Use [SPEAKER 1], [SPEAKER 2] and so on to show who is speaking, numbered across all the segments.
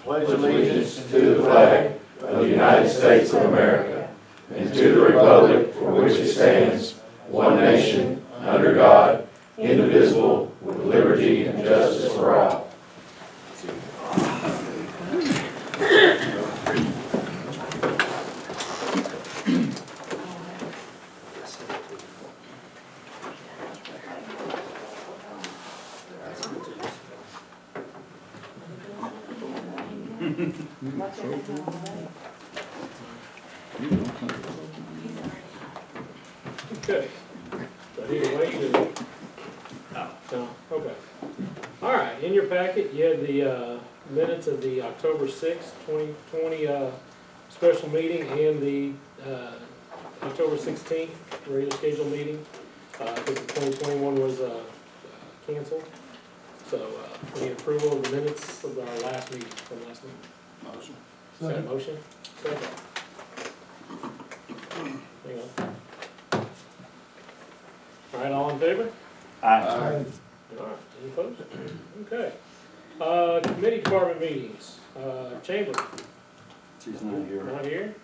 [SPEAKER 1] pledge allegiance to the flag of the United States of America and to the republic for which it stands, one nation, under God, indivisible, with liberty and justice for all.
[SPEAKER 2] Okay. So here, wait to. No, okay. All right, in your packet, you had the minutes of the October 6th, 2020 special meeting and the October 16th regular scheduled meeting, because the 2021 was canceled. So we need approval of the minutes of our last meeting, from last meeting.
[SPEAKER 1] Motion.
[SPEAKER 2] Is that a motion? Second. Hang on. All right, all in favor?
[SPEAKER 1] Aye.
[SPEAKER 2] All right, any opposed? Okay. Committee department meetings, chamber,
[SPEAKER 3] She's not here.
[SPEAKER 2] not here.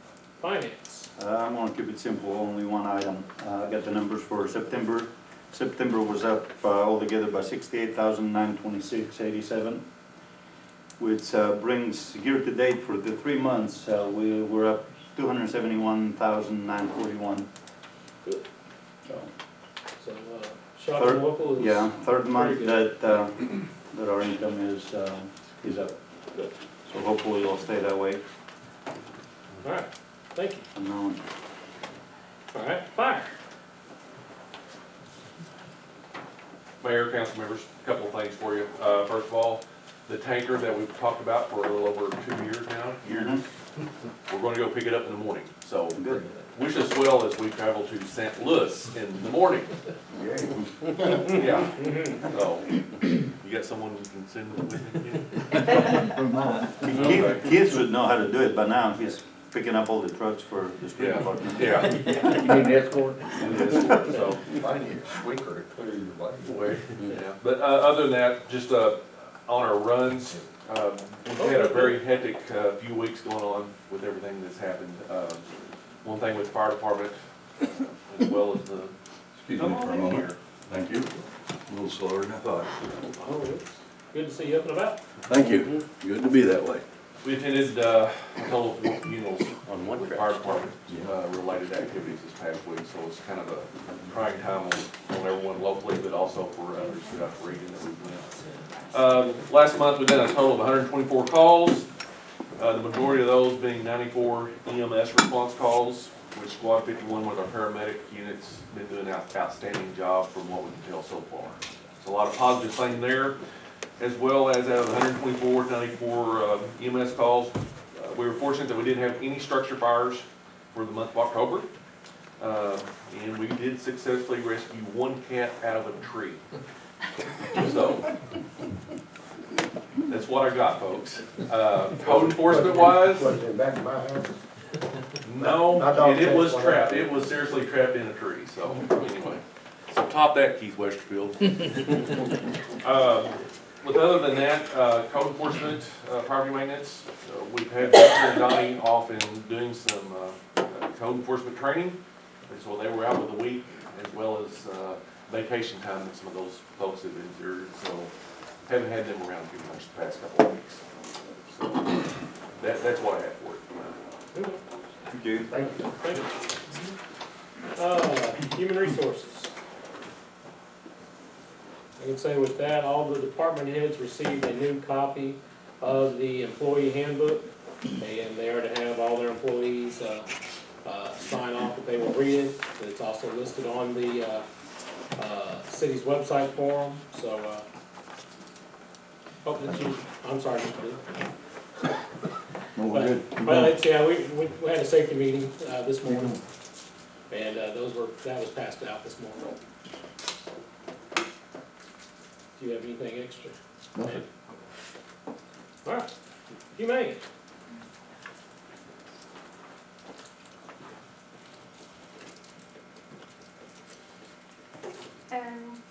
[SPEAKER 2] Finance,
[SPEAKER 3] I'm gonna keep it simple, only one item. I got the numbers for September. September was up altogether by 68,926.87, which brings year-to-date for the 3 months, we were up 271,941.
[SPEAKER 2] Good.
[SPEAKER 3] So,
[SPEAKER 2] shop and local is.
[SPEAKER 3] yeah, third month
[SPEAKER 2] pretty good.
[SPEAKER 3] that our income is up.
[SPEAKER 2] Good.
[SPEAKER 3] So hopefully it'll stay that way
[SPEAKER 2] All right, thank you.
[SPEAKER 3] from now on.
[SPEAKER 2] All right, fire.
[SPEAKER 4] Mayor, council members, a couple of things for you. First of all, the tanker that we've talked about for a little over 2 years now, we're going to go pick it up in the morning. So
[SPEAKER 3] Good.
[SPEAKER 4] wish us well as we travel to St. Louis in the morning. Yeah. So, you got someone who can send it with you?
[SPEAKER 3] Keith would know how to do it by now. He's picking up all the trucks for the street
[SPEAKER 4] Yeah.
[SPEAKER 3] department.
[SPEAKER 4] Yeah.
[SPEAKER 1] You need an escort?
[SPEAKER 4] So,
[SPEAKER 1] Find you a sweeper to clear your way.
[SPEAKER 4] yeah. But other than that, just on our runs, we've had a very hectic few weeks going on with everything that's happened. One thing with the fire department, as well as the.
[SPEAKER 5] Excuse me for a moment. Thank you. A little slower than I thought.
[SPEAKER 2] Oh, it's good to see you up and about.
[SPEAKER 5] Thank you. Good to be that way.
[SPEAKER 4] We attended a total of 4 funerals with fire department related activities this past week, so it's kind of a trying time on everyone locally, but also for others throughout the region that we've been. Last month we did a total of 124 calls, the majority of those being 94 EMS response calls, which Squad 51 with our paramedic units been doing an outstanding job from what we can tell so far. It's a lot of positive things there. As well as out of 124, 94 EMS calls, we were fortunate that we didn't have any structure fires for the month of October. And we did successfully rescue one cat out of a tree. So, that's what I got, folks. Code enforcement wise,
[SPEAKER 1] Was it back in my house?
[SPEAKER 4] no,
[SPEAKER 1] My dog
[SPEAKER 4] and it was
[SPEAKER 1] said-
[SPEAKER 4] trapped. It was seriously trapped in a tree, so anyway. So top that, Keith Westerfield. With other than that, code enforcement, property maintenance, we've had Victor and Donnie off and doing some code enforcement training. And so they were out with a week, as well as vacation time that some of those folks have endured. So haven't had them around too much the past couple of weeks. So that's what I have for it.
[SPEAKER 3] Thank you.
[SPEAKER 1] Thank you.
[SPEAKER 2] Thank you. Human resources. I can say with that, all the department heads received a new copy of the employee handbook, and they are to have all their employees sign off that they will read it. It's also listed on the city's website for them, so, oh, that's you, I'm sorry, Mr. Lee.
[SPEAKER 5] Well, good.
[SPEAKER 2] Well, it's, yeah, we had a safety meeting, this morning, and, that was passed out this morning. Do you have anything extra?
[SPEAKER 5] Nothing.
[SPEAKER 2] All right, you may.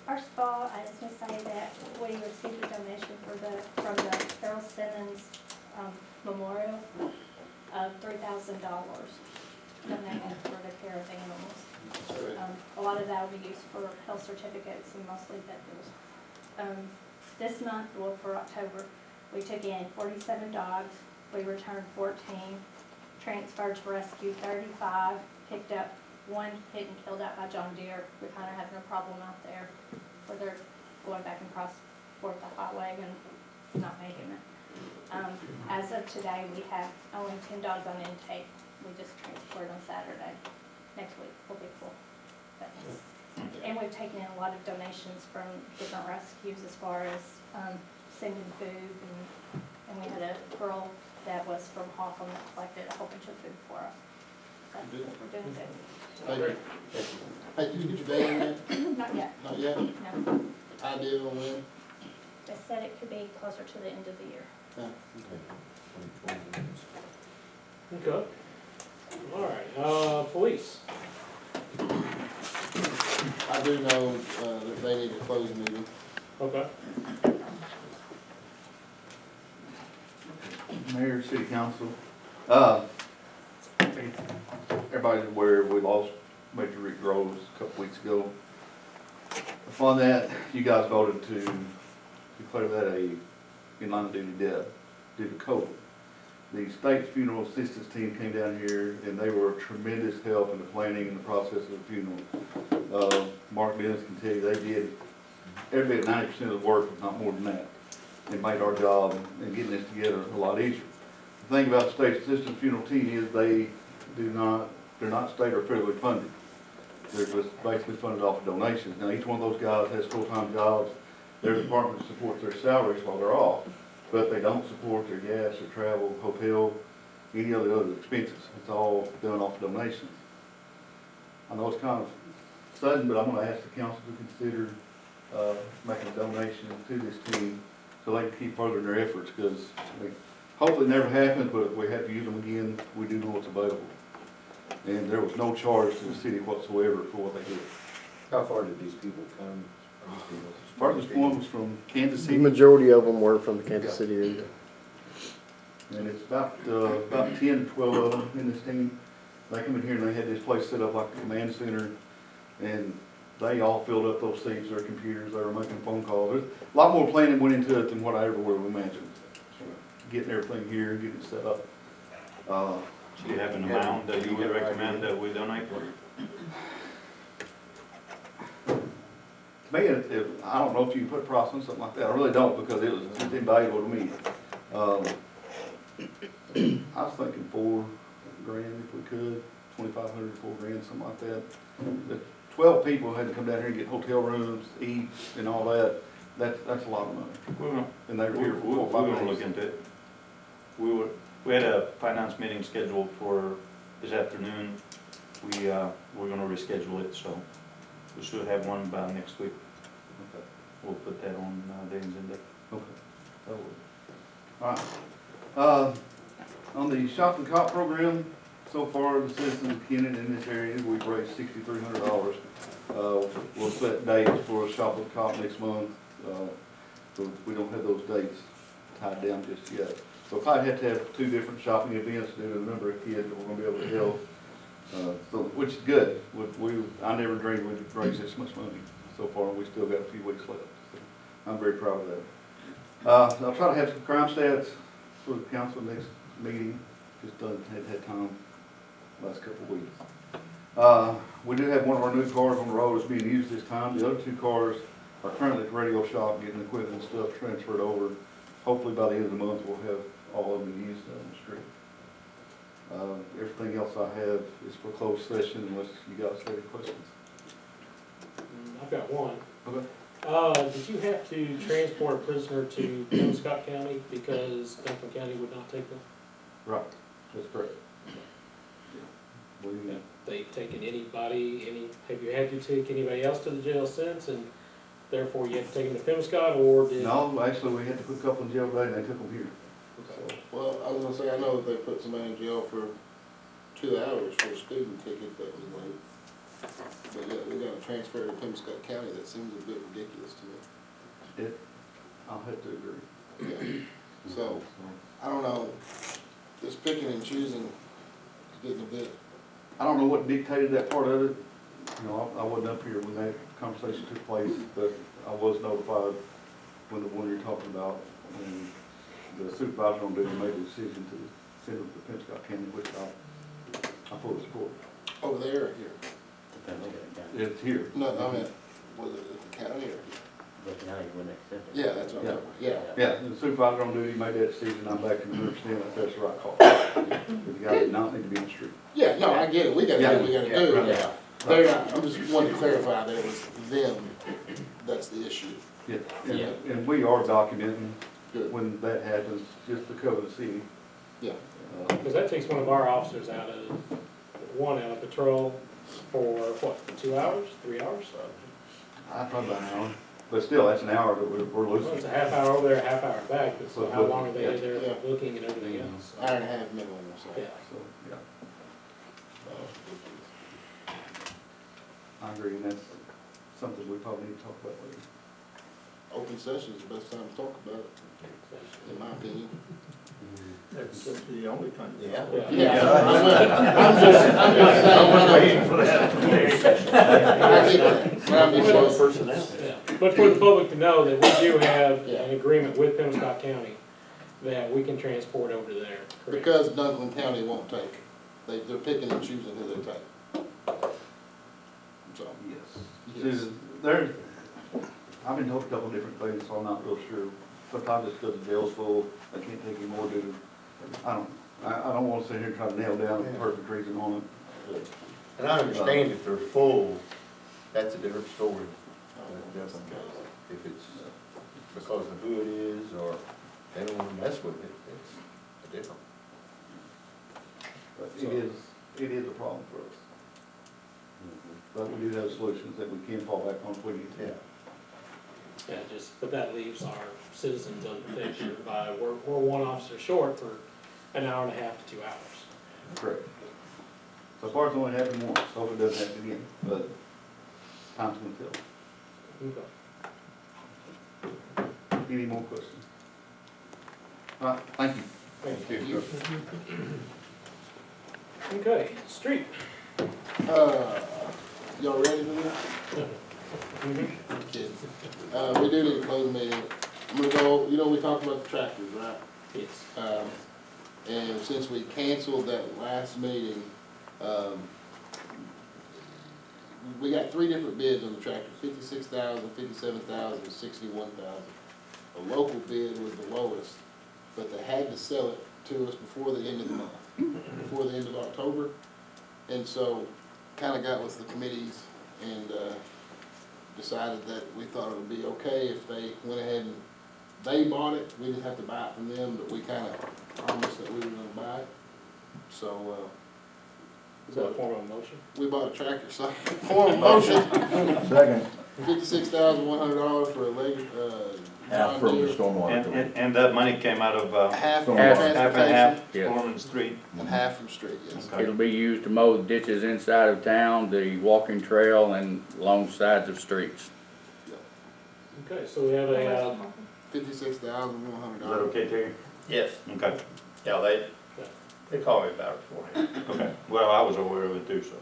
[SPEAKER 6] First of all, I just want to say that we received a donation from the Earl Simmons memorial of $3,000 donated for the care of animals. A lot of that will be used for health certificates and mostly vet bills. This month, well, for October, we took in 47 dogs, we returned 14, transferred to rescue 35, picked up one hit and killed out by John Deere. We're kind of having a problem out there where they're going back and forth the highway and not making it. As of today, we have only 10 dogs on intake. We just transferred on Saturday. Next week will be full. And we've taken in a lot of donations from different rescues as far as sending food, and we had a girl that was from Hawthorne that collected a whole bunch of food for us. So we're doing good.
[SPEAKER 7] Thank you. Hey, did you get your day in yet?
[SPEAKER 6] Not yet,
[SPEAKER 7] Not yet?
[SPEAKER 6] no.
[SPEAKER 7] Idea on when?
[SPEAKER 6] They said it could be closer to the end of the year.
[SPEAKER 7] Yeah, okay.
[SPEAKER 2] Okay. All right, police.
[SPEAKER 7] I do know, that they need a closed meeting.
[SPEAKER 2] Okay.
[SPEAKER 5] Mayor, City Council, everybody's aware we lost Major Rick Groves a couple weeks ago. Upon that, you guys voted to declare that a in-line of duty death due to COVID. The state funeral assistance team came down here and they were a tremendous help in the planning and the process of the funeral. Mark Dennis can tell you they did every bit 90% of the work, if not more than that. It made our job and getting this together a lot easier. The thing about the state assistance funeral team is they're not state or federally funded. They're just basically funded off of donations. Now, each one of those guys has full-time jobs. Their department supports their salaries while they're off, but they don't support their gas or travel, hotel, any of the other expenses. It's all done off of donations. I know it's kind of sudden, but I'm gonna ask the council to consider, making a donation to this team so they can keep furthering their efforts, because hopefully it never happens, but if we have to use them again, we do know what's available. And there was no charge to the city whatsoever for what they did.
[SPEAKER 1] How far did these people come?
[SPEAKER 5] Farthest one was from Kansas
[SPEAKER 8] The
[SPEAKER 5] City,
[SPEAKER 8] majority of them were from the Kansas City area.
[SPEAKER 5] and it's about 10 to 12 of them in this team. They come in here and they had this place set up like a command center, and they all filled up those seats, their computers, they were making phone calls. There's a lot more planning went into it than what I ever would have imagined. Getting everything here, getting it set up.
[SPEAKER 3] Do you have an amount that you would recommend that we donate?
[SPEAKER 5] To me, I don't know if you can put a price on something like that. I really don't, because it's invaluable to me. I was thinking $4 grand if we could, 2,500 to $4 grand, something like that. The 12 people had to come down here and get hotel rooms, eat, and all that. That's a lot of money. And they were here for 4 or 5
[SPEAKER 3] We're
[SPEAKER 5] days.
[SPEAKER 3] gonna look into it. We had a finance meeting scheduled for this afternoon. We're gonna reschedule it, so we should have one by next week.
[SPEAKER 5] Okay.
[SPEAKER 3] We'll put that on the agenda.
[SPEAKER 5] Okay. That would. All right. On the Shop and Cop program, so far the citizens of Kennett in this area, we've raised $6,300. We'll set dates for a Shop and Cop next month. So we don't have those dates tied down just yet. So probably have to have 2 different shopping events due to the number of kids that we're gonna be able to help. So, which is good. I never dreamed we'd raise this much money so far, and we still got a few weeks left. So I'm very proud of that. I'll try to have some crime stats for the council next meeting. Just hadn't had time last couple of weeks. We do have one of our new cars on the road that's being used this time. The other 2 cars are currently at the radio shop getting equipment and stuff transferred over. Hopefully by the end of the month we'll have all of them used on the street. Everything else I have is for closed session unless you guys have any questions.
[SPEAKER 2] I've got one.
[SPEAKER 5] Okay.
[SPEAKER 2] Did you have to transport a prisoner to Scott County because Duncan County would not take them?
[SPEAKER 5] Right, that's correct.
[SPEAKER 2] Have they taken anybody, have you had to take anybody else to the jail since, and therefore you had to take them to Pimscott, or did?
[SPEAKER 5] No, actually we had to put a couple in jail today and they took them here.
[SPEAKER 2] Okay.
[SPEAKER 7] Well, I was gonna say, I know that they put somebody in jail for 2 hours for a speeding ticket that was late. But yeah, we got to transfer to Pimscott County, that seems a bit ridiculous to me.
[SPEAKER 5] I'll have to agree.
[SPEAKER 7] Yeah. So, I don't know, this picking and choosing is getting a bit,
[SPEAKER 5] I don't know what dictated that part of it. You know, I wasn't up here when that conversation took place, but I was notified when the one you're talking about, and the supervisor on duty made the decision to send it to Pensacola County, which I fully support.
[SPEAKER 7] over there or here.
[SPEAKER 5] It's here.
[SPEAKER 7] No, I mean, was it at the county or? Yeah, that's what I'm talking about, yeah.
[SPEAKER 5] Yeah, the supervisor on duty made that decision, I'm back to understand that that's the right call. The guy did not need to be in the street.
[SPEAKER 7] Yeah, no, I get it, we gotta do what we gotta do.
[SPEAKER 5] Yeah.
[SPEAKER 7] They're not, I'm just wanting to clarify that it was them, that's the issue.
[SPEAKER 5] Yeah, and we are documenting
[SPEAKER 7] Good,
[SPEAKER 5] when that happens, just to cover the city.
[SPEAKER 7] yeah.
[SPEAKER 2] Because that takes one of our officers out of patrol for what, 2 hours, 3 hours?
[SPEAKER 5] Probably about an hour, but still, that's an hour that we're
[SPEAKER 2] Well,
[SPEAKER 5] losing.
[SPEAKER 2] it's a half hour over there, a half hour back, but so how long are they
[SPEAKER 5] Yeah.
[SPEAKER 2] there
[SPEAKER 7] Yeah.
[SPEAKER 2] looking and everything else?
[SPEAKER 7] Hour and a half minimum or so.
[SPEAKER 2] Yeah.
[SPEAKER 5] So, yeah, I agree, and that's something we probably need to talk about later.
[SPEAKER 7] Open session is the best time to talk about it, in my opinion.
[SPEAKER 1] That's the only time.
[SPEAKER 2] Yeah. Yeah. But for the public to know that we do have an agreement with Pensacola County that we can transport over to there. correct?
[SPEAKER 7] Because Dunklin County won't take, they're picking and choosing who they take. So,
[SPEAKER 5] Yes.
[SPEAKER 7] yes.
[SPEAKER 5] See, there's, I've been told a couple different things, so I'm not real sure. Sometimes it's because the jail's full, they can't take any more due. I don't want to sit here and try to nail down the perfect reason on it.
[SPEAKER 9] And I understand if they're full, that's a different story. If it's because of who it is or they don't want to mess with it, it's different.
[SPEAKER 5] But it is a problem for us. But we do have solutions that we can fall back on if we need to.
[SPEAKER 9] Yeah.
[SPEAKER 2] Yeah, but that leaves our citizens unprotected by, we're one officer short for an hour and a half to 2 hours.
[SPEAKER 5] Correct. So far it's only happened once, hope it doesn't happen again, but time's gonna tell.
[SPEAKER 2] Okay.
[SPEAKER 5] Any more questions? All right, thank you.
[SPEAKER 2] Thank you. Okay, street.
[SPEAKER 7] Y'all ready for this? I'm kidding. We do need to close the meeting. I'm gonna go, we talked about the tractors, right?
[SPEAKER 2] Yes.
[SPEAKER 7] And since we canceled that last meeting, we got 3 different bids on the tractor, 56,000, 57,000, 61,000. The local bid was the lowest, but they had to sell it to us before the end of the month, before the end of October. And so, kinda got with the committees and, decided that we thought it would be okay if they went ahead and they bought it. We didn't have to buy it from them, but we kinda promised that we were gonna buy it. So,
[SPEAKER 2] Is that a form of motion?
[SPEAKER 7] we bought a tractor, so, form of motion,
[SPEAKER 1] Second.
[SPEAKER 7] $56,100 for a leg,
[SPEAKER 1] Half from the
[SPEAKER 7] John
[SPEAKER 1] stormwater.
[SPEAKER 3] And that money came out of,
[SPEAKER 7] Deere, half from
[SPEAKER 1] Half
[SPEAKER 3] half and
[SPEAKER 7] transportation
[SPEAKER 3] half,
[SPEAKER 10] Yes.
[SPEAKER 3] Foreman Street.
[SPEAKER 7] and half from street, yes.
[SPEAKER 3] Okay.
[SPEAKER 10] It'll be used to mow the ditches inside of town, the walking trail, and along sides of streets.
[SPEAKER 2] Okay, so we have a,
[SPEAKER 7] $56,100.
[SPEAKER 3] Is that okay, Terry?
[SPEAKER 9] Yes.
[SPEAKER 3] Okay,
[SPEAKER 9] Yeah, they called me about it beforehand.
[SPEAKER 3] okay. Well, I was aware of it too, so.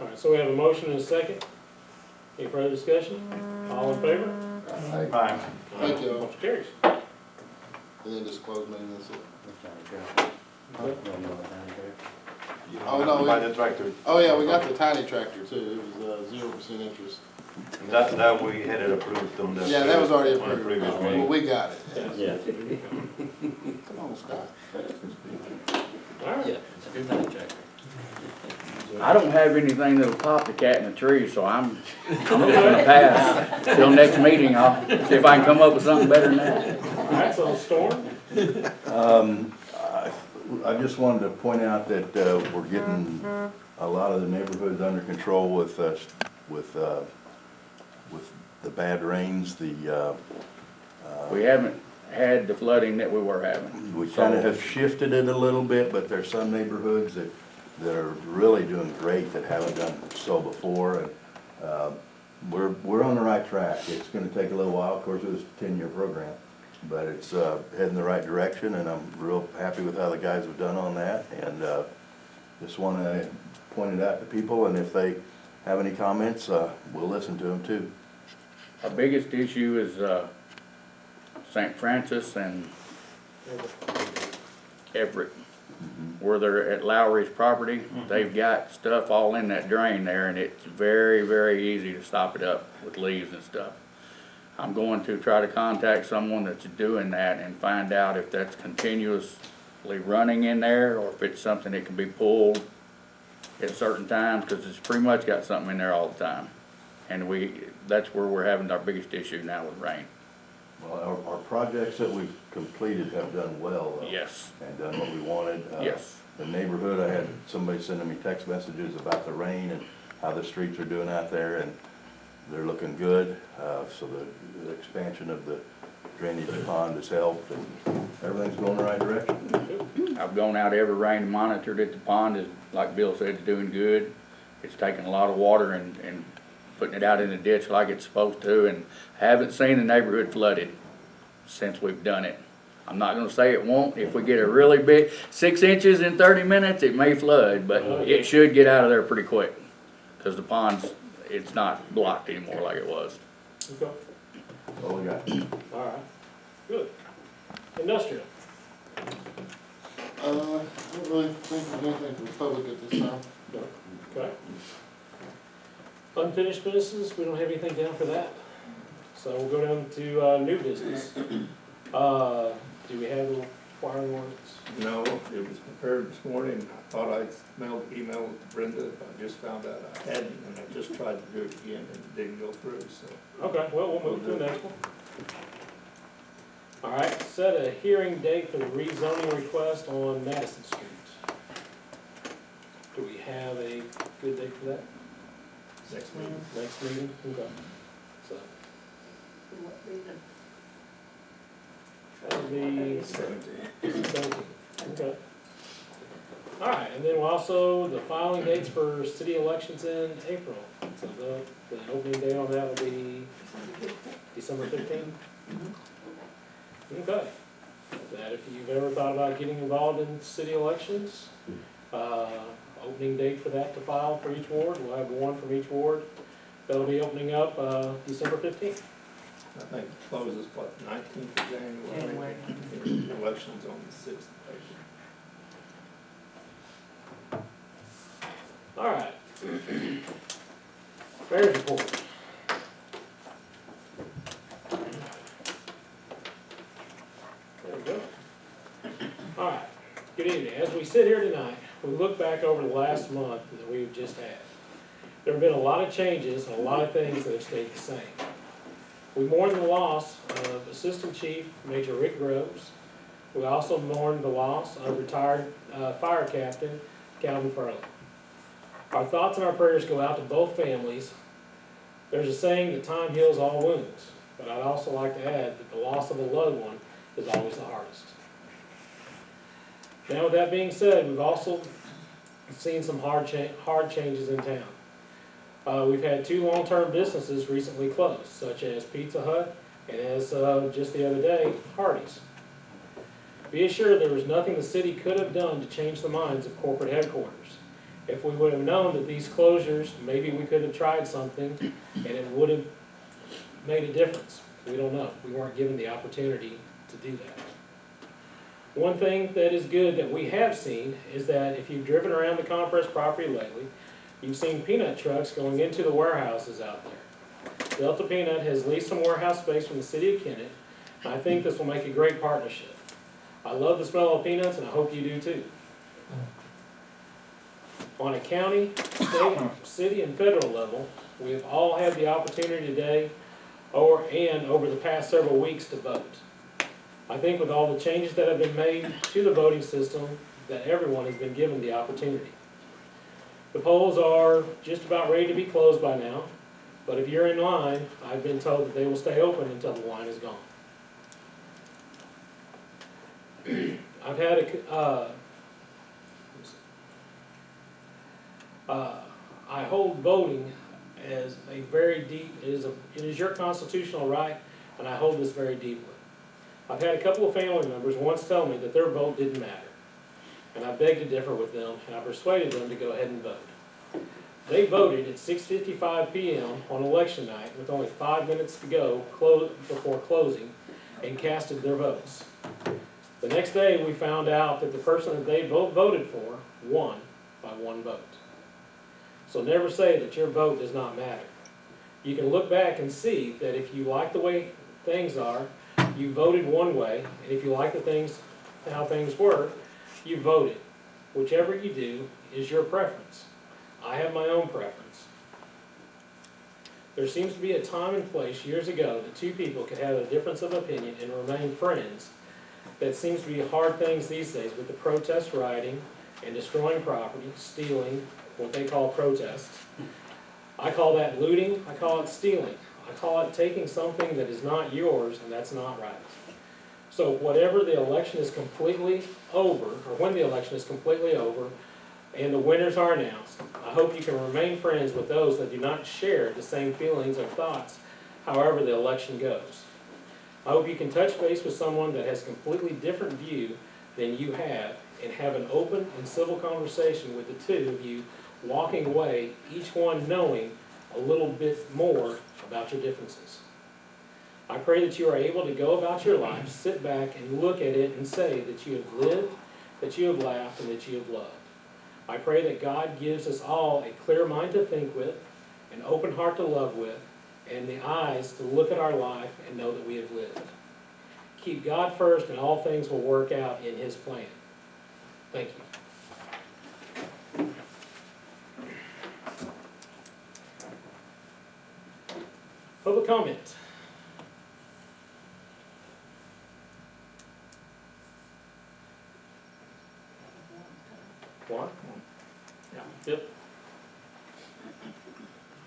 [SPEAKER 2] all right, so we have a motion and a second. Any further discussion? All in favor?
[SPEAKER 3] Aye.
[SPEAKER 7] Thank you all.
[SPEAKER 2] Motion carries.
[SPEAKER 7] And then just close meeting, that's it. Oh, no,
[SPEAKER 3] Buy the tractor.
[SPEAKER 7] Oh, yeah, we got the tiny tractor too, it was 0% interest.
[SPEAKER 3] That we had it approved on the.
[SPEAKER 7] Yeah, that was already
[SPEAKER 3] on the
[SPEAKER 7] approved,
[SPEAKER 3] previous
[SPEAKER 7] well,
[SPEAKER 3] meeting.
[SPEAKER 7] we got it.
[SPEAKER 2] Yeah.
[SPEAKER 7] Come on, Scott.
[SPEAKER 2] All right.
[SPEAKER 10] I don't have anything that'll pop the cat in the tree, so I'm just gonna pass. Till next meeting, I'll see if I can come up with something better than that.
[SPEAKER 2] All right, so Storm?
[SPEAKER 1] I just wanted to point out that we're getting a lot of the neighborhoods under control with the bad rains,
[SPEAKER 10] We haven't had the flooding that we were having.
[SPEAKER 1] we kind of have shifted it a little bit, but there's some neighborhoods that are really doing great that haven't done so before. And we're on the right track. It's gonna take a little while. Of course, it was a 10-year program. but it's heading the right direction, and I'm real happy with how the guys have done on that. And just want to point it out to people, and if they have any comments, we'll listen to them too.
[SPEAKER 10] Our biggest issue is St. Francis and Everett. Where they're at Lowry's property, they've got stuff all in that drain there, and it's very, very easy to stop it up with leaves and stuff. I'm going to try to contact someone that's doing that and find out if that's continuously running in there, or if it's something that can be pulled at certain times, because it's pretty much got something in there all the time. And that's where we're having our biggest issue now with rain.
[SPEAKER 1] Well, our projects that we've completed have done well, though.
[SPEAKER 10] Yes.
[SPEAKER 1] And done what we wanted.
[SPEAKER 10] Yes.
[SPEAKER 1] The neighborhood, I had somebody sending me text messages about the rain and how the streets are doing out there, and they're looking good. So the expansion of the drainage pond has helped, and everything's going the right direction.
[SPEAKER 10] I've gone out every rain and monitored it. The pond is, like Bill said, it's doing good. It's taking a lot of water and putting it out in the ditch like it's supposed to, and haven't seen the neighborhood flooded since we've done it. I'm not gonna say it won't. If we get a really big, 6 inches in 30 minutes, it may flood, but it should get out of there pretty quick, because the pond's, it's not blocked anymore like it was.
[SPEAKER 2] Okay,
[SPEAKER 1] That's all we got.
[SPEAKER 2] all right, good. Industrial.
[SPEAKER 7] I don't really think there's anything for the public at this time.
[SPEAKER 2] No. Okay. Unfinished business, we don't have anything down for that. So we'll go down to new business. Do we have the requiring warrants?
[SPEAKER 11] No, it was prepared this morning. I thought I'd email it to Brenda, but I just found out I hadn't, and I just tried to do it again and it didn't go through, so.
[SPEAKER 2] Okay, well, we'll move to the next one. All right, set a hearing date for the rezoning request on Madison Street. Do we have a good date for that?
[SPEAKER 11] Next meeting.
[SPEAKER 2] Next meeting? Okay. So. That would be 17. Okay. All right, and then we'll also, the filing dates for city elections in April. So the opening date on that will be December 15th. Okay. That if you've ever thought about getting involved in city elections, opening date for that to file for each ward, we'll have one from each ward. That'll be opening up December 15th.
[SPEAKER 11] I think it closes, what, 19th of January? The election's on the 6th of April.
[SPEAKER 2] All right. Mayor's report. There we go. All right. Good evening. As we sit here tonight, we look back over the last month that we've just had. There have been a lot of changes and a lot of things that have stayed the same. We mourn the loss of Assistant Chief Major Rick Groves. We also mourn the loss of retired fire captain Calvin Furley. Our thoughts and our prayers go out to both families. There's a saying that time heals all wounds, but I'd also like to add that the loss of a loved one is always the hardest. Now, with that being said, we've also seen some hard changes in town. We've had 2 long-term businesses recently closed, such as Pizza Hut and, as just the other day, Hardee's. Be assured there was nothing the city could have done to change the minds of corporate headquarters. If we would have known that these closures, maybe we could have tried something and it would have made a difference. We don't know. We weren't given the opportunity to do that. One thing that is good that we have seen is that if you've driven around the Compress property lately, you've seen peanut trucks going into the warehouses out there. Delta Peanut has leased some warehouse space from the city of Kennett, and I think this will make a great partnership. I love the smell of peanuts, and I hope you do too. On a county, state, city, and federal level, we have all had the opportunity today and over the past several weeks to vote. I think with all the changes that have been made to the voting system, that everyone has been given the opportunity. The polls are just about ready to be closed by now, but if you're in line, I've been told that they will stay open until the line is gone. I've had I hold voting as a very deep, it is your constitutional right, and I hold this very deeply. I've had a couple of family members once tell me that their vote didn't matter. And I begged to differ with them, and I persuaded them to go ahead and vote. They voted at 6:55 p.m. on election night with only 5 minutes to go before closing, and casted their votes. The next day, we found out that the person that they voted for won by 1 vote. So never say that your vote does not matter. You can look back and see that if you like the way things are, you voted one way, and if you like how things were, you voted. Whichever you do is your preference. I have my own preference. There seems to be a time and place years ago that 2 people could have a difference of opinion and remain friends. That seems to be hard things these days with the protest rioting and destroying property, stealing, what they call protests. I call that looting, I call it stealing. I call it taking something that is not yours, and that's not right. So whatever the election is completely over, or when the election is completely over, and the winners are announced, I hope you can remain friends with those that do not share the same feelings or thoughts, however the election goes. I hope you can touch base with someone that has a completely different view than you have, and have an open and civil conversation with the 2 of you, walking away, each one knowing a little bit more about your differences. I pray that you are able to go about your life, sit back and look at it and say that you have lived, that you have laughed, and that you have loved. I pray that God gives us all a clear mind to think with, an open heart to love with, and the eyes to look at our life and know that we have lived. Keep God first, and all things will work out in His plan. Thank you. Public comment. What?
[SPEAKER 11] Yeah.
[SPEAKER 2] Yep.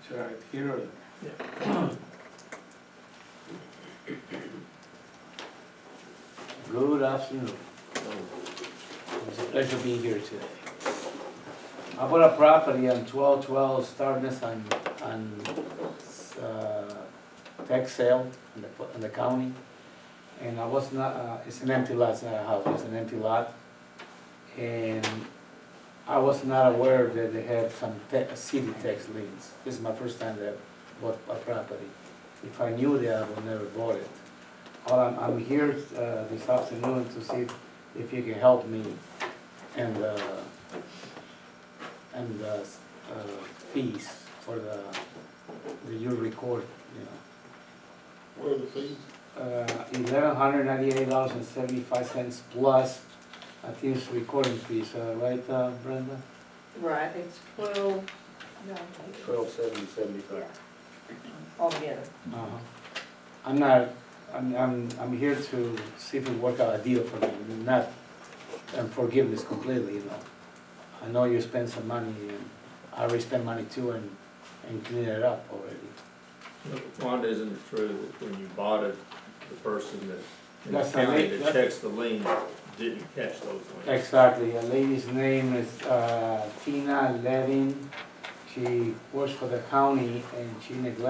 [SPEAKER 12] Sorry, here. Good afternoon. It's a pleasure being here today. I bought a property on 1212 Starness on tax sale in the county. And I was not, it's an empty lot, it's not a house, it's an empty lot. And I was not aware that they had some city tax liens. This is my first time that I bought a property. If I knew that, I would never bought it. I'm here this afternoon to see if you can help me and fees for the you record, you know.
[SPEAKER 7] What are the fees?
[SPEAKER 12] $1,198.75 plus, I think it's recording fees, right, Brenda?
[SPEAKER 13] Right, it's 12, no,
[SPEAKER 9] 1270.75.
[SPEAKER 13] altogether.
[SPEAKER 12] I'm here to see if we work out a deal for me, not forgiveness completely, you know. I know you spend some money, and I already spent money too, and clean it up already.
[SPEAKER 11] Wanda, isn't it true that when you bought it, the person that, in the
[SPEAKER 12] That's the
[SPEAKER 11] county
[SPEAKER 12] late-
[SPEAKER 11] that checks the lien didn't catch those liens?
[SPEAKER 12] Exactly, a lady's name is Tina Levin. She works for the county, and she neglected